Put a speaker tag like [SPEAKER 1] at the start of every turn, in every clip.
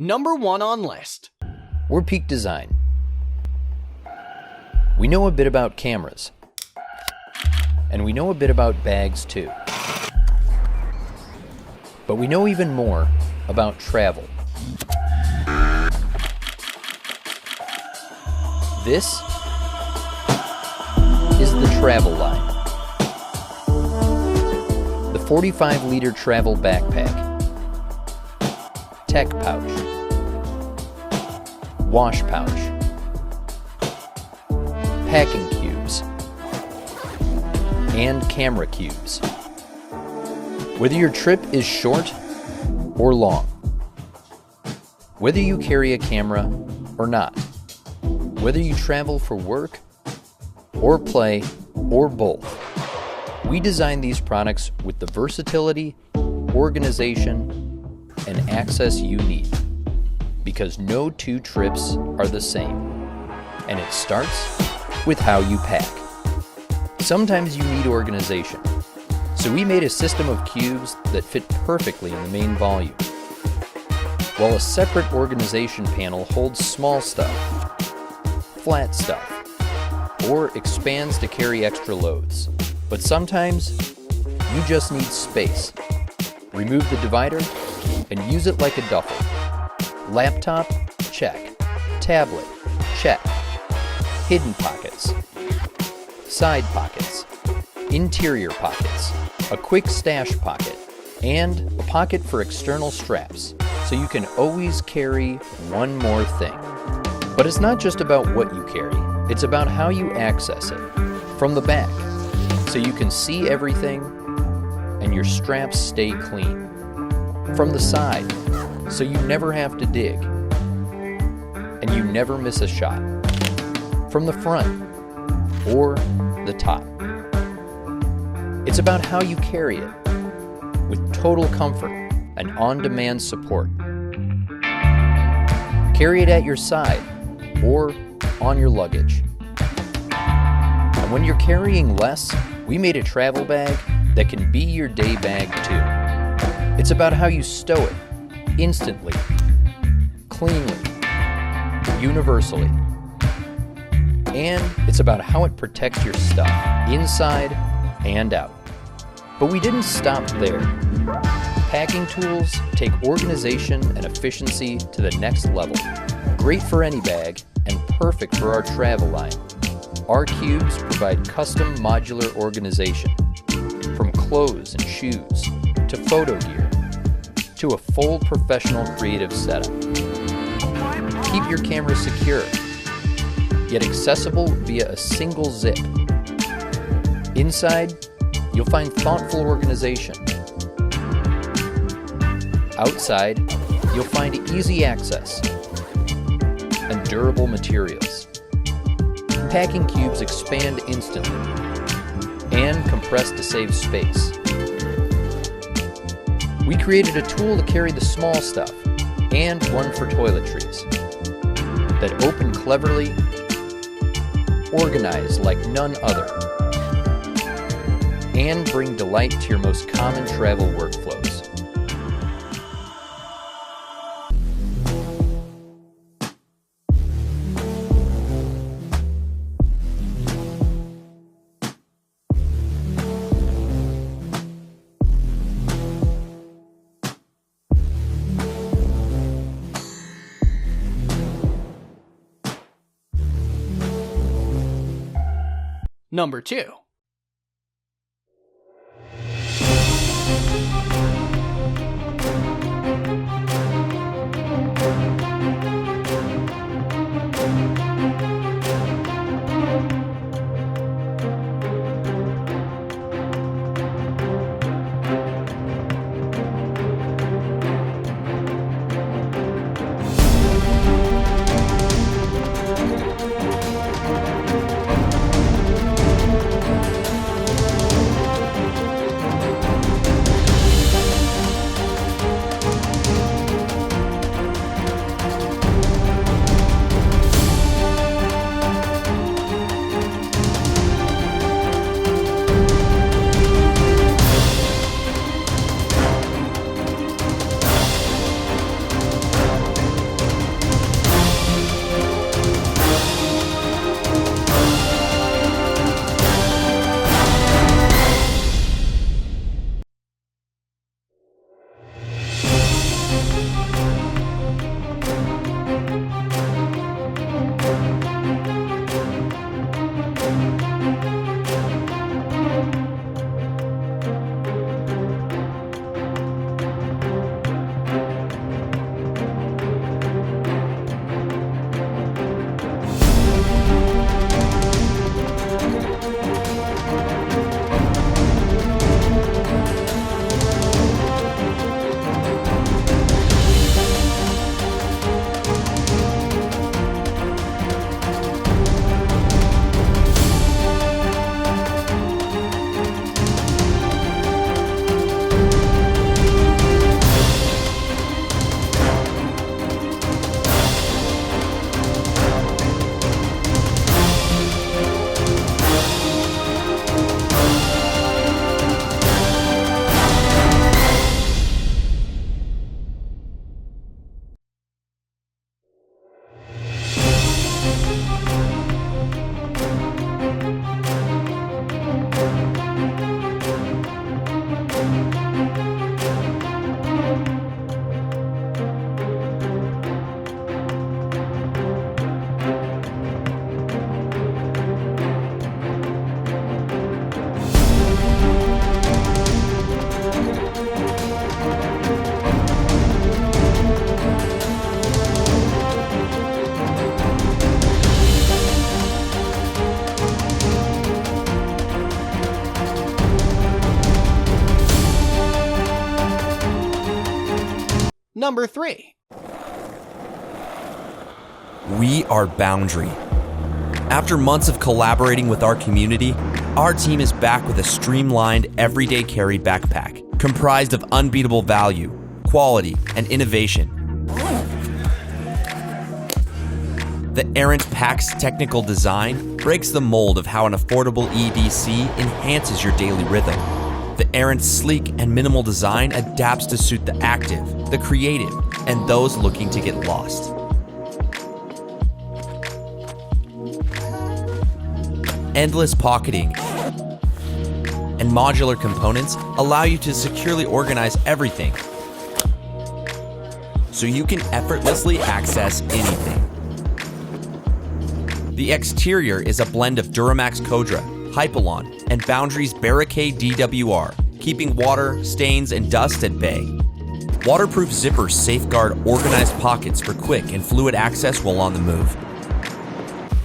[SPEAKER 1] Number 1 on list.
[SPEAKER 2] We're Peak Design. We know a bit about cameras. And we know a bit about bags too. But we know even more about travel. This is the Travel Line. The 45-liter travel backpack. Tech pouch. Wash pouch. Packing cubes. And camera cubes. Whether your trip is short or long. Whether you carry a camera or not. Whether you travel for work or play or both. We design these products with the versatility, organization, and access you need. Because no two trips are the same. And it starts with how you pack. Sometimes you need organization. So we made a system of cubes that fit perfectly in the main volume. While a separate organization panel holds small stuff, flat stuff, or expands to carry extra loads. But sometimes, you just need space. Remove the divider and use it like a duffel. Laptop? Check. Tablet? Check. Hidden pockets. Side pockets. Interior pockets. A quick stash pocket. And a pocket for external straps, so you can always carry one more thing. But it's not just about what you carry, it's about how you access it. From the back, so you can see everything and your straps stay clean. From the side, so you never have to dig and you never miss a shot. From the front or the top. It's about how you carry it with total comfort and on-demand support. Carry it at your side or on your luggage. And when you're carrying less, we made a travel bag that can be your day bag too. It's about how you stow it instantly, cleanly, universally. And it's about how it protects your stuff inside and out. But we didn't stop there. Packing tools take organization and efficiency to the next level. Great for any bag and perfect for our travel line. Our cubes provide custom modular organization, from clothes and shoes to photo gear to a full professional creative setup. Keep your camera secure, yet accessible via a single zip. Inside, you'll find thoughtful organization. Outside, you'll find easy access and durable materials. Packing cubes expand instantly and compress to save space. We created a tool to carry the small stuff and one for toiletries that open cleverly, organize like none other, and bring delight to your most common travel workflows.
[SPEAKER 1] Number 2. Number 3.
[SPEAKER 3] We are Boundary. After months of collaborating with our community, our team is back with a streamlined, everyday carry backpack comprised of unbeatable value, quality, and innovation. The Errant pack's technical design breaks the mold of how an affordable EDC enhances your daily rhythm. The Errant's sleek and minimal design adapts to suit the active, the creative, and those looking to get lost. Endless pocketing and modular components allow you to securely organize everything so you can effortlessly access anything. The exterior is a blend of Duramax Codra, Hypalon, and Boundary's Barricade DWR, keeping water, stains, and dust at bay. Waterproof zippers safeguard organized pockets for quick and fluid access while on the move.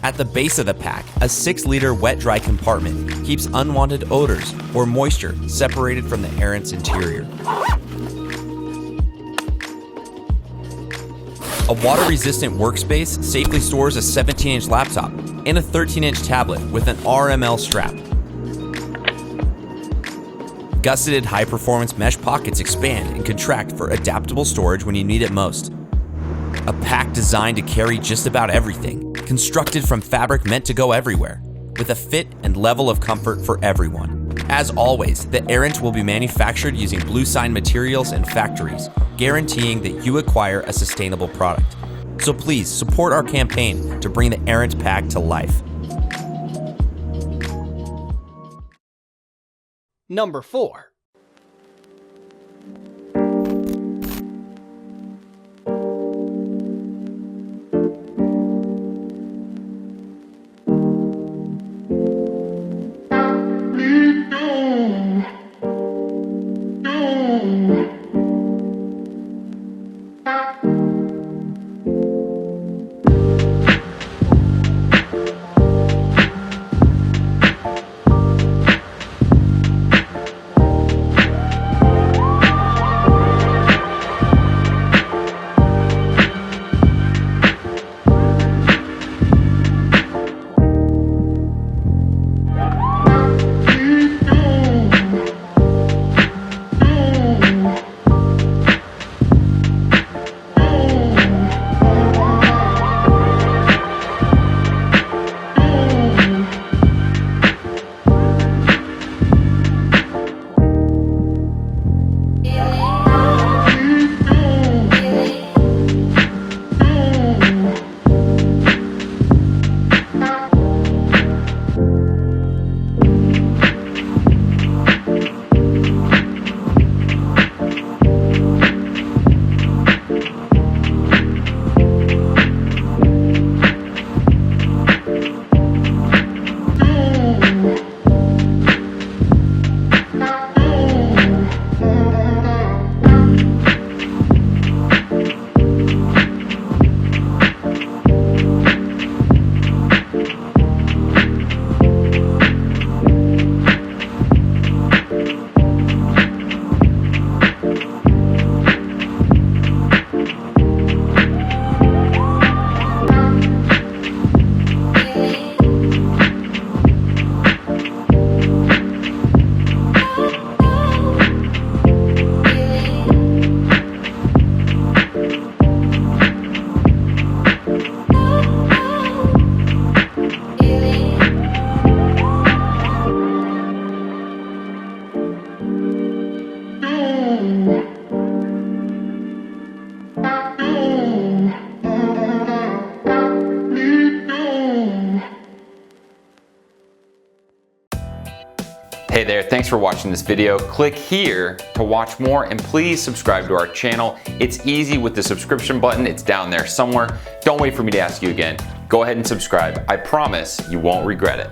[SPEAKER 3] At the base of the pack, a 6-liter wet-dry compartment keeps unwanted odors or moisture separated from the Errant's interior. A water-resistant workspace safely stores a 17-inch laptop and a 13-inch tablet with an RML strap. Gusseted high-performance mesh pockets expand and contract for adaptable storage when you need it most. A pack designed to carry just about everything, constructed from fabric meant to go everywhere, with a fit and level of comfort for everyone. As always, the Errant will be manufactured using Blue Sign materials and factories, guaranteeing that you acquire a sustainable product. So please support our campaign to bring the Errant pack to life.
[SPEAKER 1] Number 4.
[SPEAKER 4] Hey there, thanks for watching this video. Click here to watch more and please subscribe to our channel. It's easy with the subscription button, it's down there somewhere. Don't wait for me to ask you again. Go ahead and subscribe. I promise you won't regret it.